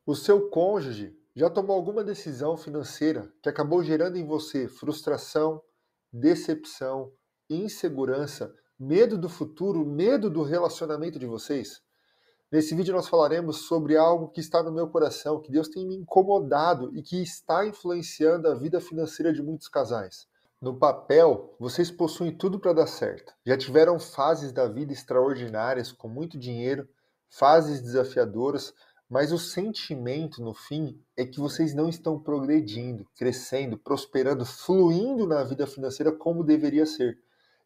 O seu cônjuge já tomou alguma decisão financeira que acabou gerando em você frustração, decepção, insegurança, medo do futuro, medo do relacionamento de vocês? Nesse vídeo nós falaremos sobre algo que está no meu coração, que Deus tem me incomodado e que está influenciando a vida financeira de muitos casais. No papel, vocês possuem tudo para dar certo. Já tiveram fases da vida extraordinárias com muito dinheiro, fases desafiadoras, mas o sentimento no fim é que vocês não estão progredindo, crescendo, prosperando, fluindo na vida financeira como deveria ser.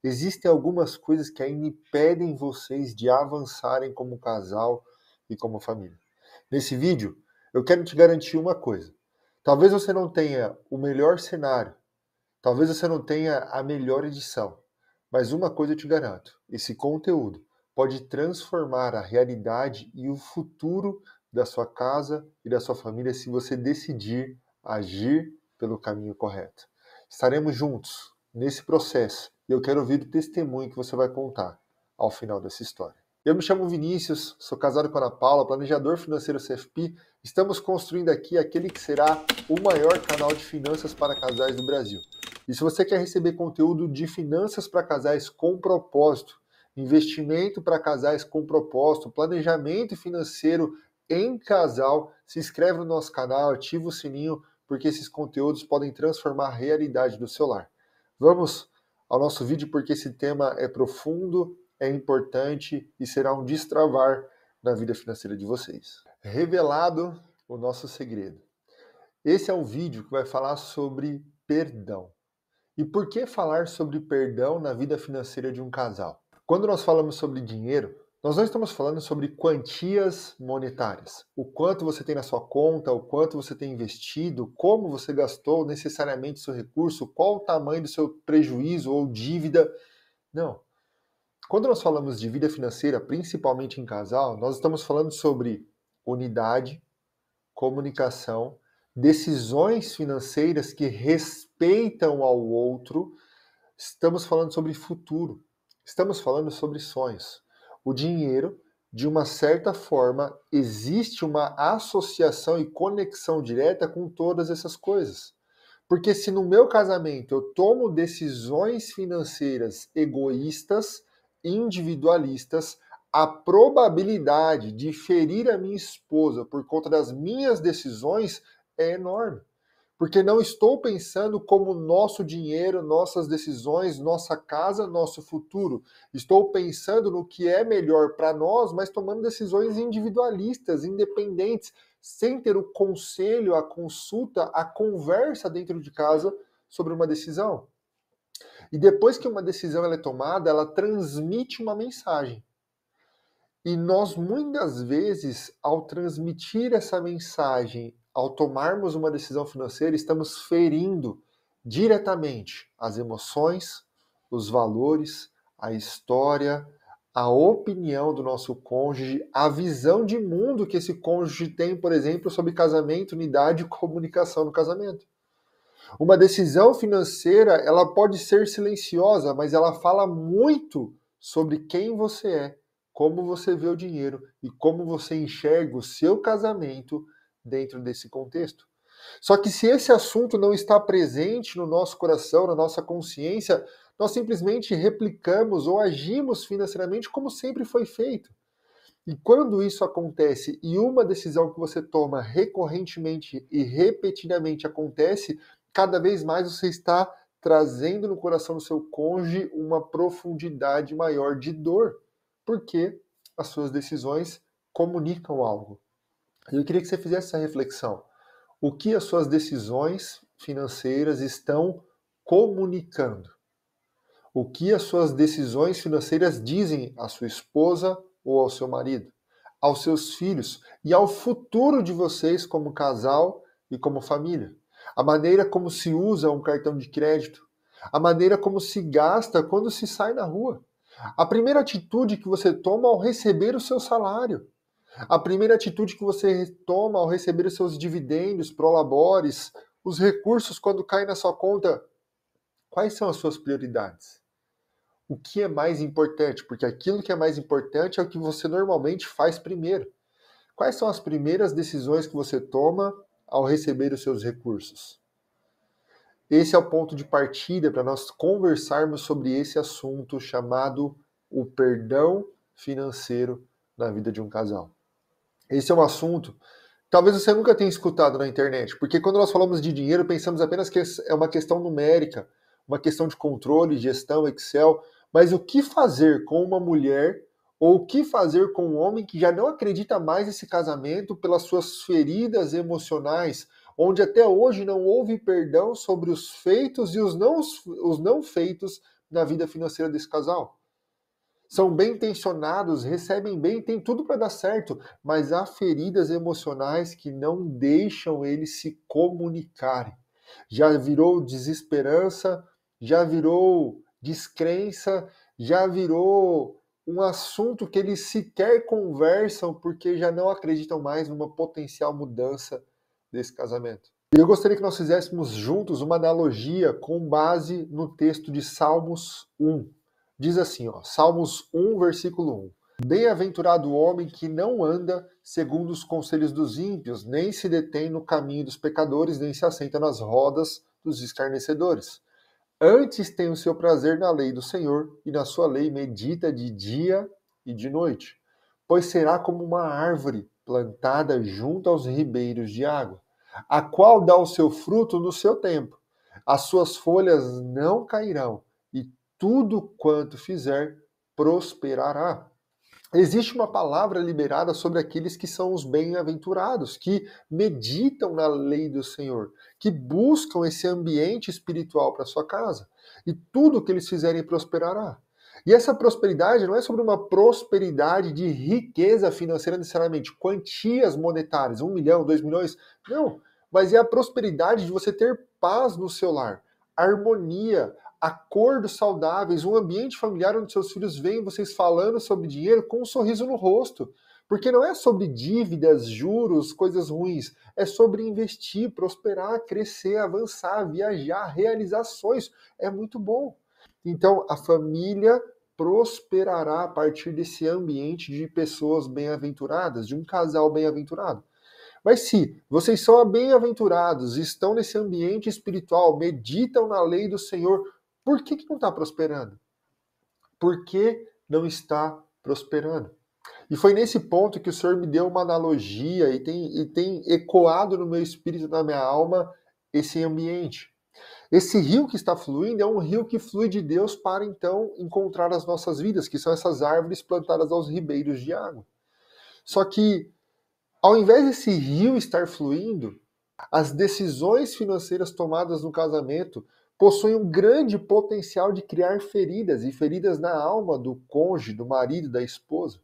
Existem algumas coisas que ainda impedem vocês de avançarem como casal e como família. Nesse vídeo, eu quero te garantir uma coisa. Talvez você não tenha o melhor cenário, talvez você não tenha a melhor edição, mas uma coisa eu te garanto: esse conteúdo pode transformar a realidade e o futuro da sua casa e da sua família se você decidir agir pelo caminho correto. Estaremos juntos nesse processo e eu quero ouvir o testemunho que você vai contar ao final dessa história. Eu me chamo Vinícius, sou casado com a Ana Paula, planejador financeiro CFP. Estamos construindo aqui aquele que será o maior canal de finanças para casais do Brasil. E se você quer receber conteúdo de finanças para casais com propósito, investimento para casais com propósito, planejamento financeiro em casal, se inscreve no nosso canal, ativa o sininho, porque esses conteúdos podem transformar a realidade do seu lar. Vamos ao nosso vídeo, porque esse tema é profundo, é importante e será um destravar na vida financeira de vocês. Revelado o nosso segredo. Esse é um vídeo que vai falar sobre perdão. E por que falar sobre perdão na vida financeira de um casal? Quando nós falamos sobre dinheiro, nós não estamos falando sobre quantias monetárias. O quanto você tem na sua conta, o quanto você tem investido, como você gastou necessariamente seu recurso, qual o tamanho do seu prejuízo ou dívida. Não. Quando nós falamos de vida financeira, principalmente em casal, nós estamos falando sobre unidade, comunicação, decisões financeiras que respeitam ao outro. Estamos falando sobre futuro. Estamos falando sobre sonhos. O dinheiro, de uma certa forma, existe uma associação e conexão direta com todas essas coisas. Porque se no meu casamento eu tomo decisões financeiras egoístas, individualistas, a probabilidade de ferir a minha esposa por conta das minhas decisões é enorme. Porque não estou pensando como nosso dinheiro, nossas decisões, nossa casa, nosso futuro. Estou pensando no que é melhor para nós, mas tomando decisões individualistas, independentes, sem ter o conselho, a consulta, a conversa dentro de casa sobre uma decisão. E depois que uma decisão ela é tomada, ela transmite uma mensagem. E nós, muitas vezes, ao transmitir essa mensagem, ao tomarmos uma decisão financeira, estamos ferindo diretamente as emoções, os valores, a história, a opinião do nosso cônjuge, a visão de mundo que esse cônjuge tem, por exemplo, sobre casamento, unidade e comunicação no casamento. Uma decisão financeira, ela pode ser silenciosa, mas ela fala muito sobre quem você é, como você vê o dinheiro e como você enxerga o seu casamento dentro desse contexto. Só que se esse assunto não está presente no nosso coração, na nossa consciência, nós simplesmente replicamos ou agimos financeiramente como sempre foi feito. E quando isso acontece e uma decisão que você toma recorrentemente e repetidamente acontece, cada vez mais você está trazendo no coração do seu cônjuge uma profundidade maior de dor, porque as suas decisões comunicam algo. Eu queria que você fizesse essa reflexão. O que as suas decisões financeiras estão comunicando? O que as suas decisões financeiras dizem à sua esposa ou ao seu marido, aos seus filhos e ao futuro de vocês como casal e como família? A maneira como se usa um cartão de crédito, a maneira como se gasta quando se sai na rua, a primeira atitude que você toma ao receber o seu salário, a primeira atitude que você toma ao receber os seus dividendos, prolabores, os recursos quando caem na sua conta. Quais são as suas prioridades? O que é mais importante? Porque aquilo que é mais importante é o que você normalmente faz primeiro. quais são as primeiras decisões que você toma ao receber os seus recursos? Esse é o ponto de partida para nós conversarmos sobre esse assunto chamado o perdão financeiro na vida de um casal. Esse é um assunto talvez você nunca tenha escutado na internet, porque quando nós falamos de dinheiro, pensamos apenas que é uma questão numérica, uma questão de controle, gestão, Excel, mas o que fazer com uma mulher ou o que fazer com um homem que já não acredita mais nesse casamento pelas suas feridas emocionais, onde até hoje não houve perdão sobre os feitos e os não feitos na vida financeira desse casal? São bem intencionados, recebem bem, tem tudo para dar certo, mas há feridas emocionais que não deixam eles se comunicarem. Já virou desesperança, já virou descrença, já virou um assunto que eles sequer conversam porque já não acreditam mais numa potencial mudança desse casamento. E eu gostaria que nós fizéssemos juntos uma analogia com base no texto de Salmos 1. Diz assim, Salmos 1, versículo 1. Bem-aventurado o homem que não anda segundo os conselhos dos ímpios, nem se detém no caminho dos pecadores, nem se assenta nas rodas dos escarnecedores. Antes tem o seu prazer na lei do Senhor, e na sua lei medita de dia e de noite. Pois será como uma árvore plantada junto aos ribeiros de água, a qual dá o seu fruto no seu tempo. As suas folhas não cairão, e tudo quanto fizer prosperará. Existe uma palavra liberada sobre aqueles que são os bem-aventurados, que meditam na lei do Senhor, que buscam esse ambiente espiritual para sua casa. E tudo que eles fizerem prosperará. E essa prosperidade não é sobre uma prosperidade de riqueza financeira necessariamente, quantias monetárias, 1 milhão, 2 milhões. Não, mas é a prosperidade de você ter paz no seu lar, harmonia, acordos saudáveis, um ambiente familiar onde seus filhos veem vocês falando sobre dinheiro com um sorriso no rosto. Porque não é sobre dívidas, juros, coisas ruins. É sobre investir, prosperar, crescer, avançar, viajar, realizar sonhos. É muito bom. Então, a família prosperará a partir desse ambiente de pessoas bem-aventuradas, de um casal bem-aventurado. Mas se vocês são bem-aventurados, estão nesse ambiente espiritual, meditam na lei do Senhor, por que não está prosperando? Por que não está prosperando? E foi nesse ponto que o Senhor me deu uma analogia e tem ecoado no meu espírito, na minha alma, esse ambiente. Esse rio que está fluindo é um rio que flui de Deus para então encontrar as nossas vidas, que são essas árvores plantadas aos ribeiros de água. Só que, ao invés desse rio estar fluindo, as decisões financeiras tomadas no casamento possuem um grande potencial de criar feridas, e feridas na alma do cônjuge, do marido, da esposa.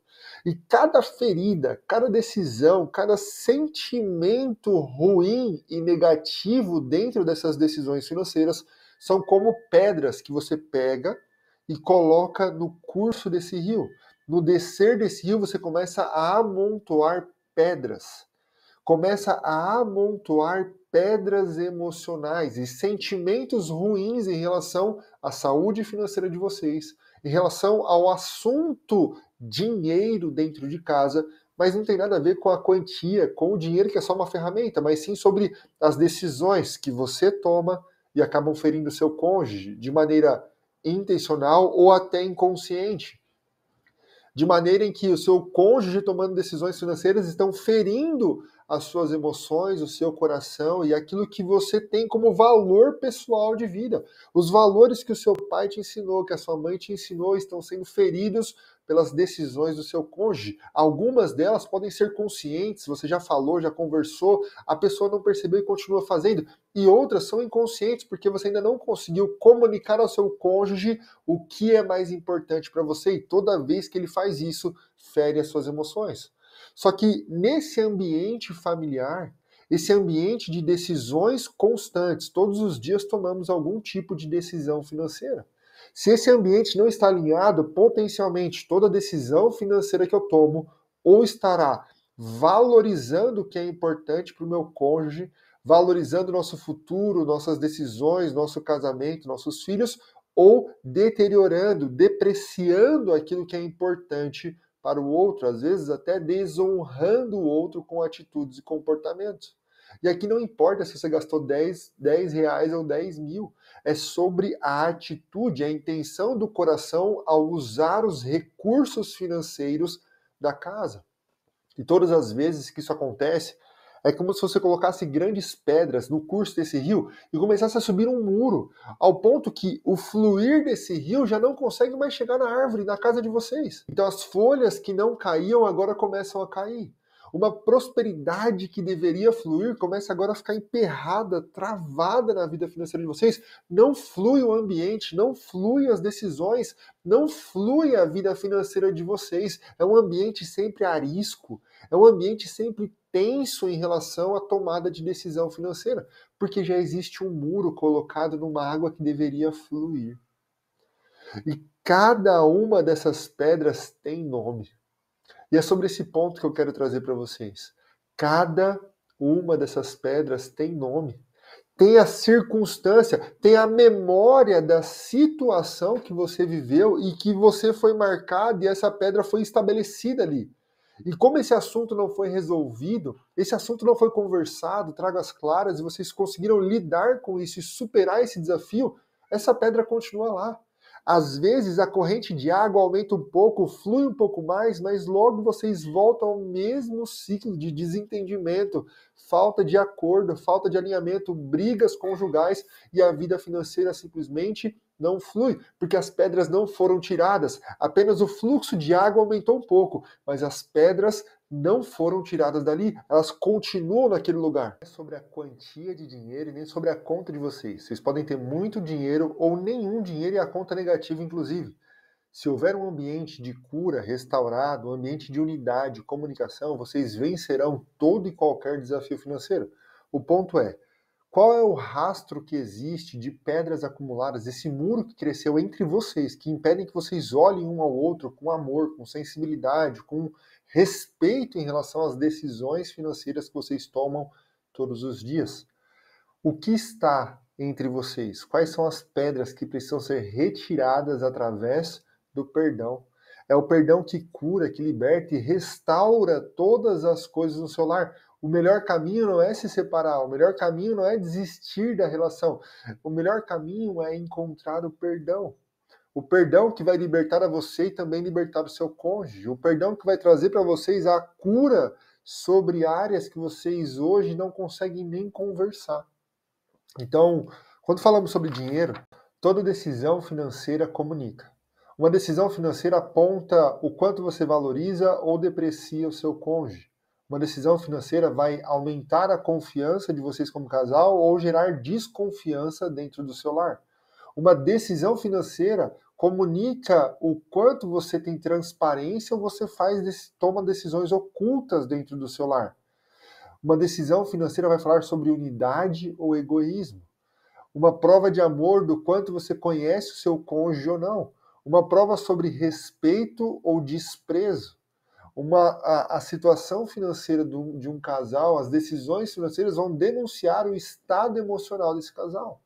E cada ferida, cada decisão, cada sentimento ruim e negativo dentro dessas decisões financeiras são como pedras que você pega e coloca no curso desse rio. No descer desse rio, você começa a amontoar pedras. Começa a amontoar pedras emocionais e sentimentos ruins em relação à saúde financeira de vocês, em relação ao assunto dinheiro dentro de casa, mas não tem nada a ver com a quantia, com o dinheiro que é só uma ferramenta, mas sim sobre as decisões que você toma e acabam ferindo seu cônjuge de maneira intencional ou até inconsciente. De maneira em que o seu cônjuge tomando decisões financeiras estão ferindo as suas emoções, o seu coração e aquilo que você tem como valor pessoal de vida. Os valores que o seu pai te ensinou, que a sua mãe te ensinou, estão sendo feridos pelas decisões do seu cônjuge. Algumas delas podem ser conscientes, você já falou, já conversou, a pessoa não percebeu e continua fazendo. E outras são inconscientes, porque você ainda não conseguiu comunicar ao seu cônjuge o que é mais importante para você. E toda vez que ele faz isso, fere as suas emoções. Só que nesse ambiente familiar, esse ambiente de decisões constantes, todos os dias tomamos algum tipo de decisão financeira. Se esse ambiente não está alinhado, potencialmente toda decisão financeira que eu tomo ou estará valorizando o que é importante para o meu cônjuge, valorizando nosso futuro, nossas decisões, nosso casamento, nossos filhos, ou deteriorando, depreciando aquilo que é importante para o outro, às vezes até desonrando o outro com atitudes e comportamentos. E aqui não importa se você gastou 10 reais ou 10 mil, é sobre a atitude, a intenção do coração ao usar os recursos financeiros da casa. E todas as vezes que isso acontece, é como se você colocasse grandes pedras no curso desse rio e começasse a subir um muro, ao ponto que o fluir desse rio já não consegue mais chegar na árvore, na casa de vocês. Então as folhas que não caíam agora começam a cair. Uma prosperidade que deveria fluir começa agora a ficar emperrada, travada na vida financeira de vocês. Não flui o ambiente, não flui as decisões, não flui a vida financeira de vocês. É um ambiente sempre arisco, é um ambiente sempre tenso em relação à tomada de decisão financeira, porque já existe um muro colocado numa água que deveria fluir. E cada uma dessas pedras tem nome. E é sobre esse ponto que eu quero trazer para vocês. Cada uma dessas pedras tem nome. Tem a circunstância, tem a memória da situação que você viveu e que você foi marcado e essa pedra foi estabelecida ali. E como esse assunto não foi resolvido, esse assunto não foi conversado, trago as claras, e vocês conseguiram lidar com isso e superar esse desafio, essa pedra continua lá. Às vezes a corrente de água aumenta um pouco, flui um pouco mais, mas logo vocês voltam ao mesmo ciclo de desentendimento, falta de acordo, falta de alinhamento, brigas conjugais e a vida financeira simplesmente não flui, porque as pedras não foram tiradas, apenas o fluxo de água aumentou um pouco, mas as pedras não foram tiradas dali, elas continuam naquele lugar. Não é sobre a quantia de dinheiro e nem sobre a conta de vocês. Vocês podem ter muito dinheiro ou nenhum dinheiro e a conta negativa, inclusive. Se houver um ambiente de cura restaurado, um ambiente de unidade, comunicação, vocês vencerão todo e qualquer desafio financeiro. O ponto é, qual é o rastro que existe de pedras acumuladas, esse muro que cresceu entre vocês, que impedem que vocês olhem um ao outro com amor, com sensibilidade, com respeito em relação às decisões financeiras que vocês tomam todos os dias? O que está entre vocês? Quais são as pedras que precisam ser retiradas através do perdão? É o perdão que cura, que liberta e restaura todas as coisas no seu lar. O melhor caminho não é se separar, o melhor caminho não é desistir da relação. O melhor caminho é encontrar o perdão. O perdão que vai libertar a você e também libertar o seu cônjuge. O perdão que vai trazer para vocês a cura sobre áreas que vocês hoje não conseguem nem conversar. Então, quando falamos sobre dinheiro, toda decisão financeira comunica. Uma decisão financeira aponta o quanto você valoriza ou deprecia o seu cônjuge. Uma decisão financeira vai aumentar a confiança de vocês como casal ou gerar desconfiança dentro do seu lar. Uma decisão financeira comunica o quanto você tem transparência ou você toma decisões ocultas dentro do seu lar. Uma decisão financeira vai falar sobre unidade ou egoísmo. Uma prova de amor do quanto você conhece o seu cônjuge ou não. Uma prova sobre respeito ou desprezo. A situação financeira de um casal, as decisões financeiras vão denunciar o estado emocional desse casal.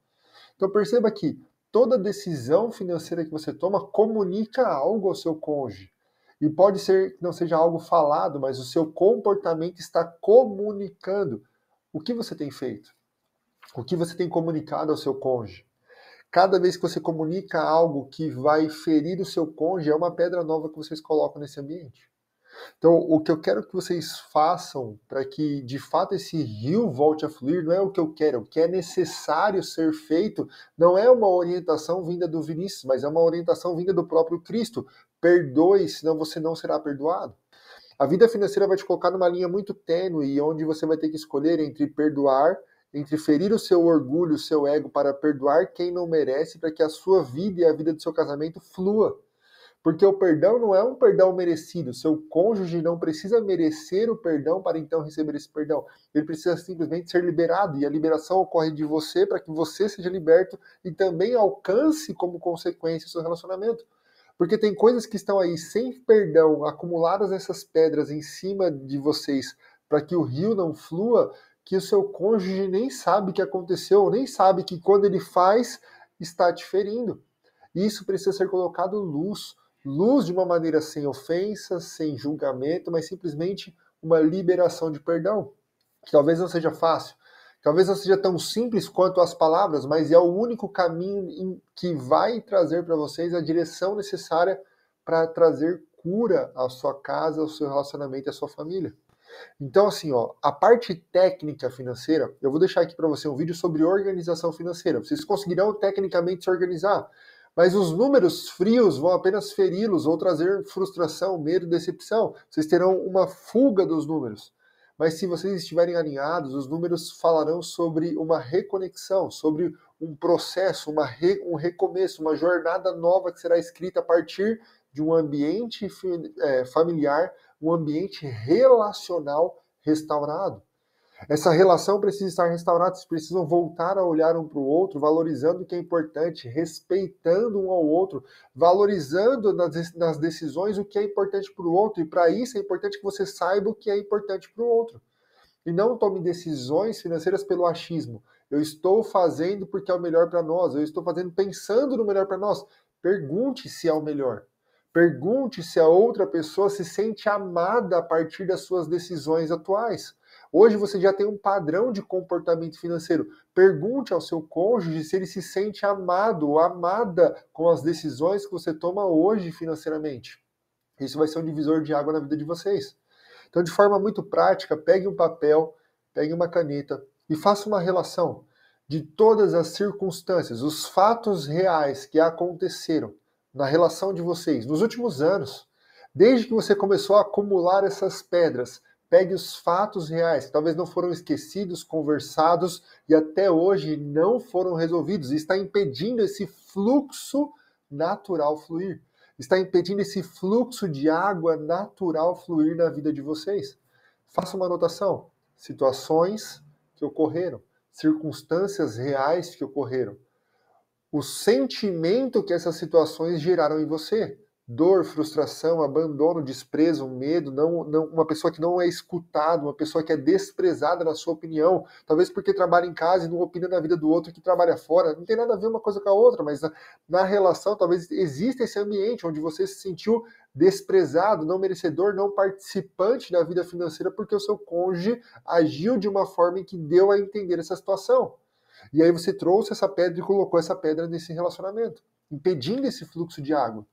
Então perceba que toda decisão financeira que você toma comunica algo ao seu cônjuge. E pode ser que não seja algo falado, mas o seu comportamento está comunicando. O que você tem feito? O que você tem comunicado ao seu cônjuge? Cada vez que você comunica algo que vai ferir o seu cônjuge, é uma pedra nova que vocês colocam nesse ambiente. Então, o que eu quero que vocês façam para que, de fato, esse rio volte a fluir, não é o que eu quero. O que é necessário ser feito não é uma orientação vinda do Vinícius, mas é uma orientação vinda do próprio Cristo. Perdoe, senão você não será perdoado. A vida financeira vai te colocar numa linha muito tênue, onde você vai ter que escolher entre perdoar, entre ferir o seu orgulho, o seu ego, para perdoar quem não merece, para que a sua vida e a vida do seu casamento flua. Porque o perdão não é um perdão merecido. Seu cônjuge não precisa merecer o perdão para então receber esse perdão. Ele precisa simplesmente ser liberado. E a liberação ocorre de você para que você seja liberto e também alcance como consequência o seu relacionamento. Porque tem coisas que estão aí sem perdão, acumuladas nessas pedras em cima de vocês, para que o rio não flua, que o seu cônjuge nem sabe que aconteceu, nem sabe que quando ele faz, está te ferindo. E isso precisa ser colocado luz. Luz de uma maneira sem ofensa, sem julgamento, mas simplesmente uma liberação de perdão, que talvez não seja fácil, talvez não seja tão simples quanto as palavras, mas é o único caminho que vai trazer para vocês a direção necessária para trazer cura à sua casa, ao seu relacionamento e à sua família. Então, assim, ó, a parte técnica financeira, eu vou deixar aqui para você um vídeo sobre organização financeira. Vocês conseguirão tecnicamente se organizar, mas os números frios vão apenas feri-los ou trazer frustração, medo, decepção. Vocês terão uma fuga dos números. Mas se vocês estiverem alinhados, os números falarão sobre uma reconexão, sobre um processo, um recomeço, uma jornada nova que será escrita a partir de um ambiente familiar, um ambiente relacional restaurado. Essa relação precisa estar restaurada, vocês precisam voltar a olhar um para o outro, valorizando o que é importante, respeitando um ao outro, valorizando nas decisões o que é importante para o outro, e para isso é importante que você saiba o que é importante para o outro. E não tome decisões financeiras pelo achismo. Eu estou fazendo porque é o melhor para nós, eu estou fazendo pensando no melhor para nós. Pergunte se é o melhor. Pergunte se a outra pessoa se sente amada a partir das suas decisões atuais. Hoje você já tem um padrão de comportamento financeiro. Pergunte ao seu cônjuge se ele se sente amado ou amada com as decisões que você toma hoje financeiramente. Isso vai ser um divisor de água na vida de vocês. Então, de forma muito prática, pegue um papel, pegue uma caneta e faça uma relação de todas as circunstâncias, os fatos reais que aconteceram na relação de vocês nos últimos anos, desde que você começou a acumular essas pedras. Pegue os fatos reais, que talvez não foram esquecidos, conversados e até hoje não foram resolvidos. E está impedindo esse fluxo natural fluir. Está impedindo esse fluxo de água natural fluir na vida de vocês. Faça uma anotação. Situações que ocorreram, circunstâncias reais que ocorreram, o sentimento que essas situações geraram em você. Dor, frustração, abandono, desprezo, medo, uma pessoa que não é escutada, uma pessoa que é desprezada na sua opinião, talvez porque trabalha em casa e não opina na vida do outro que trabalha fora. Não tem nada a ver uma coisa com a outra, mas na relação talvez exista esse ambiente onde você se sentiu desprezado, não merecedor, não participante da vida financeira porque o seu cônjuge agiu de uma forma em que deu a entender essa situação. E aí você trouxe essa pedra e colocou essa pedra nesse relacionamento, impedindo esse fluxo de água.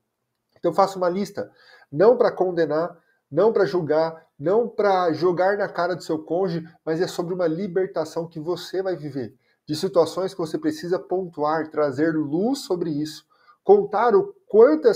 Então faça uma lista, não para condenar, não para julgar, não para jogar na cara do seu cônjuge, mas é sobre uma libertação que você vai viver, de situações que você precisa pontuar, trazer luz sobre isso, contar o quanto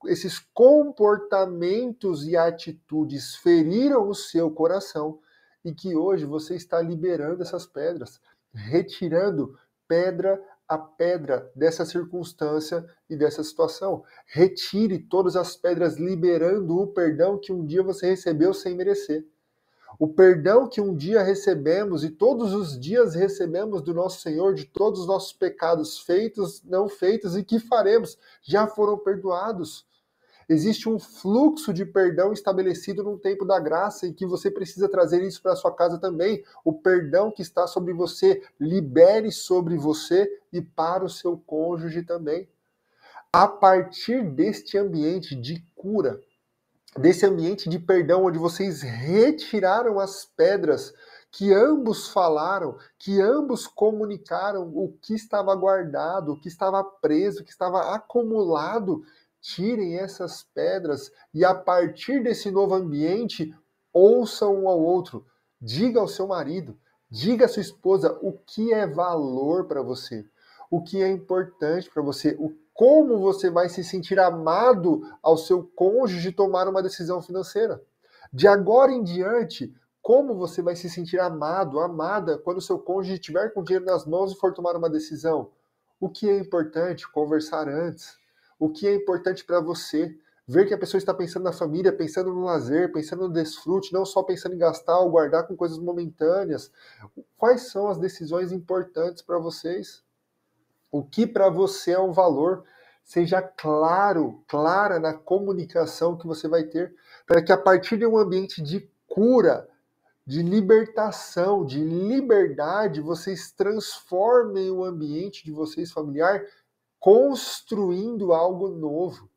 esses comportamentos e atitudes feriram o seu coração e que hoje você está liberando essas pedras, retirando pedra a pedra dessa circunstância e dessa situação. Retire todas as pedras, liberando o perdão que um dia você recebeu sem merecer. O perdão que um dia recebemos e todos os dias recebemos do nosso Senhor, de todos os nossos pecados feitos, não feitos e que faremos, já foram perdoados. Existe um fluxo de perdão estabelecido no tempo da graça e que você precisa trazer isso para a sua casa também. O perdão que está sobre você, libere sobre você e para o seu cônjuge também. A partir deste ambiente de cura, desse ambiente de perdão, onde vocês retiraram as pedras que ambos falaram, que ambos comunicaram o que estava guardado, o que estava preso, o que estava acumulado, tirem essas pedras e a partir desse novo ambiente, ouçam um ao outro. Diga ao seu marido, diga à sua esposa o que é valor para você, o que é importante para você, como você vai se sentir amado ao seu cônjuge tomar uma decisão financeira. De agora em diante, como você vai se sentir amado, amada, quando o seu cônjuge estiver com o dinheiro nas mãos e for tomar uma decisão. O que é importante? Conversar antes. O que é importante para você? Ver que a pessoa está pensando na família, pensando no lazer, pensando no desfrute, não só pensando em gastar ou guardar com coisas momentâneas. Quais são as decisões importantes para vocês? O que para você é um valor? Seja claro, clara na comunicação que você vai ter, para que a partir de um ambiente de cura, de libertação, de liberdade, vocês transformem o ambiente de vocês familiar, construindo algo novo.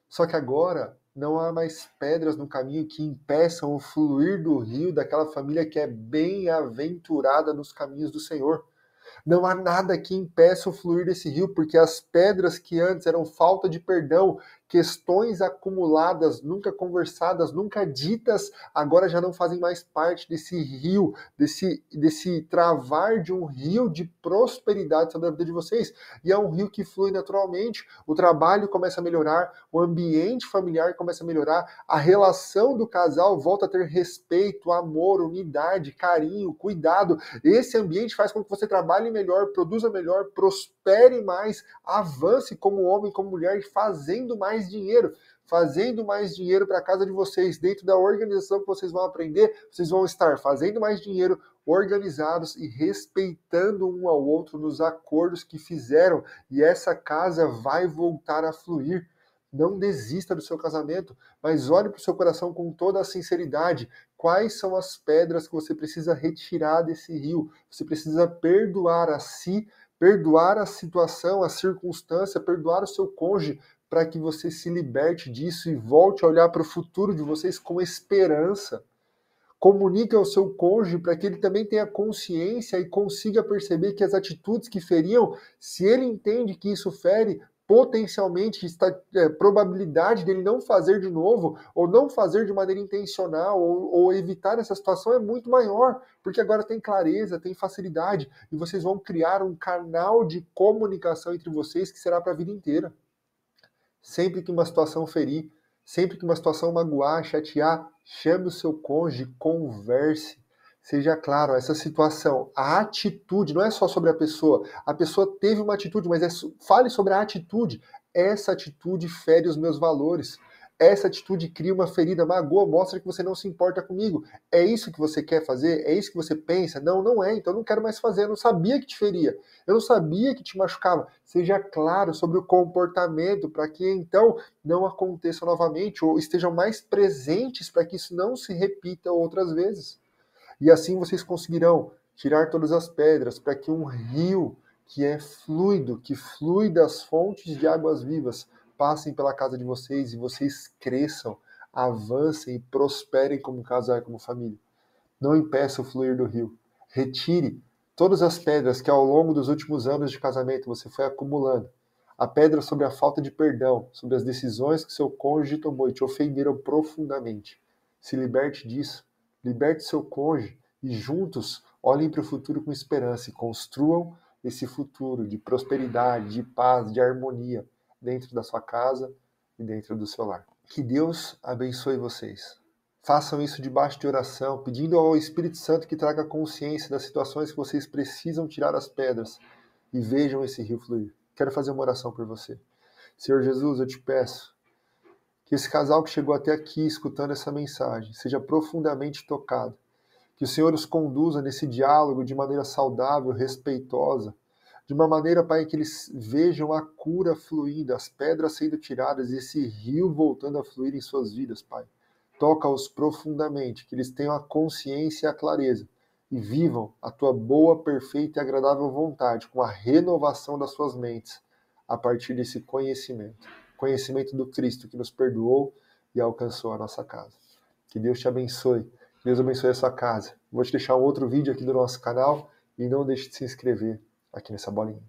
Só que agora não há mais pedras no caminho que impeçam o fluir do rio daquela família que é bem-aventurada nos caminhos do Senhor. Não há nada que impeça o fluir desse rio, porque as pedras que antes eram falta de perdão, questões acumuladas, nunca conversadas, nunca ditas, agora já não fazem mais parte desse rio, desse travar de um rio de prosperidade sobre a vida de vocês. E é um rio que flui naturalmente, o trabalho começa a melhorar, o ambiente familiar começa a melhorar, a relação do casal volta a ter respeito, amor, unidade, carinho, cuidado. Esse ambiente faz com que você trabalhe melhor, produza melhor, prospere mais, avance como homem, como mulher, fazendo mais dinheiro para a casa de vocês, dentro da organização que vocês vão aprender, vocês vão estar fazendo mais dinheiro, organizados e respeitando um ao outro nos acordos que fizeram, e essa casa vai voltar a fluir. Não desista do seu casamento, mas olhe para o seu coração com toda a sinceridade. Quais são as pedras que você precisa retirar desse rio? Você precisa perdoar a si, perdoar a situação, a circunstância, perdoar o seu cônjuge, para que você se liberte disso e volte a olhar para o futuro de vocês com esperança. Comunique ao seu cônjuge para que ele também tenha consciência e consiga perceber que as atitudes que feriam, se ele entende que isso fere, potencialmente está probabilidade dele não fazer de novo, ou não fazer de maneira intencional, ou evitar essa situação é muito maior, porque agora tem clareza, tem facilidade, e vocês vão criar um canal de comunicação entre vocês que será para a vida inteira. Sempre que uma situação ferir, sempre que uma situação magoar, chatear, chame o seu cônjuge, converse. Seja claro, essa situação, a atitude, não é só sobre a pessoa teve uma atitude, mas fale sobre a atitude. Essa atitude fere os meus valores. Essa atitude cria uma ferida, magoa, mostra que você não se importa comigo. É isso que você quer fazer? É isso que você pensa? Não, não é, então eu não quero mais fazer. Eu não sabia que te feria. Eu não sabia que te machucava. Seja claro sobre o comportamento para que então não aconteça novamente ou estejam mais presentes para que isso não se repita outras vezes. E assim vocês conseguirão tirar todas as pedras para que um rio que é fluido, que flui das fontes de águas vivas, passem pela casa de vocês e vocês cresçam, avancem e prosperem como casal e como família. Não impeça o fluir do rio. Retire todas as pedras que ao longo dos últimos anos de casamento você foi acumulando. A pedra sobre a falta de perdão, sobre as decisões que seu cônjuge tomou e te ofenderam profundamente. Se liberte disso. Liberte seu cônjuge e juntos olhem para o futuro com esperança e construam esse futuro de prosperidade, de paz, de harmonia dentro da sua casa e dentro do seu lar. Que Deus abençoe vocês. Façam isso debaixo de oração, pedindo ao Espírito Santo que traga consciência das situações que vocês precisam tirar as pedras e vejam esse rio fluir. Quero fazer uma oração por você. Senhor Jesus, eu te peço que esse casal que chegou até aqui escutando essa mensagem seja profundamente tocado. Que o Senhor os conduza nesse diálogo de maneira saudável, respeitosa, de uma maneira, Pai, que eles vejam a cura fluindo, as pedras sendo tiradas e esse rio voltando a fluir em suas vidas, Pai. Toca-os profundamente, que eles tenham a consciência e a clareza e vivam a tua boa, perfeita e agradável vontade com a renovação das suas mentes a partir desse conhecimento do Cristo que nos perdoou e alcançou a nossa casa. Que Deus te abençoe, que Deus abençoe a sua casa. Vou te deixar um outro vídeo aqui do nosso canal e não deixe de se inscrever aqui nessa bolinha.